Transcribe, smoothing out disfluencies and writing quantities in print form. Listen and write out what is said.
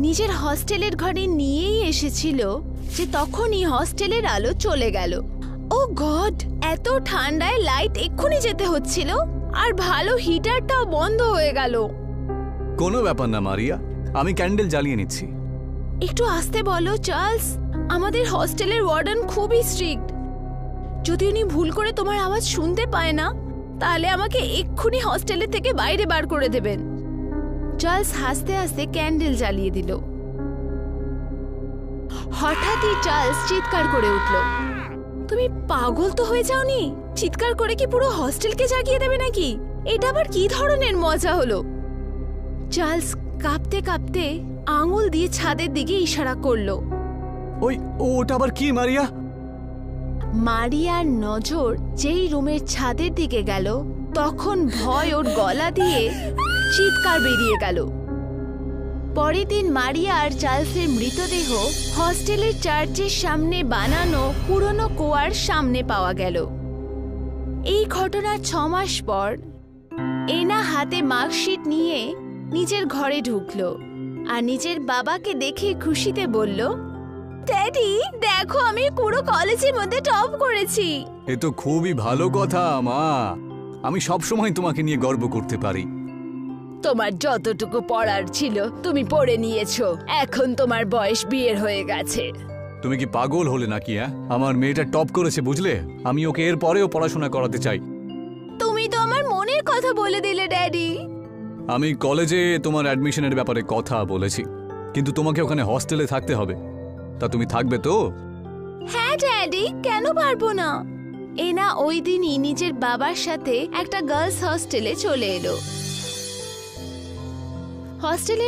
নিজের হস্টেলের ঘরে নিয়েই এসেছিল যে তখনই হস্টেলের আলো চলে গেল। ও গড, এত ঠান্ডায় লাইট এক্ষুনি যেতে হচ্ছিল আর ভালো হিটারটাও বন্ধ হয়ে গেল। কোনো ব্যাপার না মারিয়া, আমি ক্যান্ডেল জ্বালিয়ে নিচ্ছি। একটু আস্তে বলো চার্লস, আমাদের হস্টেলের ওয়ার্ডেন খুবই স্ট্রিক্ট। যদি উনি ভুল করে তোমার আওয়াজ শুনতে পায় না তাহলে আমাকে এক্ষুনি হস্টেলের থেকে বাইরে বার করে দেবেন। চার্লস হাসতে হাসতে ক্যান্ডেল জ্বালিয়ে দিল। হঠাৎই চার্লস চিৎকার করে উঠল, তুমি পাগল তো হয়ে যাওনি? চিৎকার করে কি পুরো হস্টেলকে জাগিয়ে দেবে নাকি? এটা আবার কি ধরনের মজা হলো? চার্লস কাঁপতে কাঁপতে আঙুল দিয়ে ছাদের দিকে ইশারা করলো। ওটা আবার কি মারিয়া? মারিয়ার নজর যেই রুমের ছাদের দিকে গেল তখন ভয় ওর গলা দিয়ে চিৎকার বেরিয়ে গেল। পরের দিন মারিয়া আর চার্লসের মৃতদেহ হস্টেলের চার্চের সামনে বানানো পুরনো কুয়ার সামনে পাওয়া গেল। এই ঘটনার 6 মাস পর এনা হাতে মার্কশিট নিয়ে নিজের ঘরে ঢুকলো আর নিজের বাবাকে দেখে খুশিতে বলল, ড্যাডি দেখো, আমি পুরো কলেজের মধ্যে টপ করেছি। এ তো খুবই ভালো কথা মা, আমি সব সময় তোমাকে নিয়ে গর্ব করতে পারি। তোমার যতটুকু পড়ার ছিল তুমি পড়ে নিয়েছো, এখন তোমার বয়স বিয়ের হয়ে গেছে। তুমি কি পাগল হলে নাকি? আমার মেয়েটা টপ করেছে বুঝলে, আমি ওকে এর পরেও পড়াশোনা করাতে চাই। তুমি তো আমার মনের কথা বলে দিলে ড্যাডি। আমি কলেজে তোমার অ্যাডমিশনের ব্যাপারে কথা বলেছি, কিন্তু তোমাকে ওখানে হস্টেলে থাকতে হবে। তা তুমি থাকবে তো? হ্যাঁ ড্যাডি, কেন পারবো না। এনা ওই দিনই নিজের বাবার সাথে একটা গার্লস হস্টেলে চলে এলো। হস্টেলের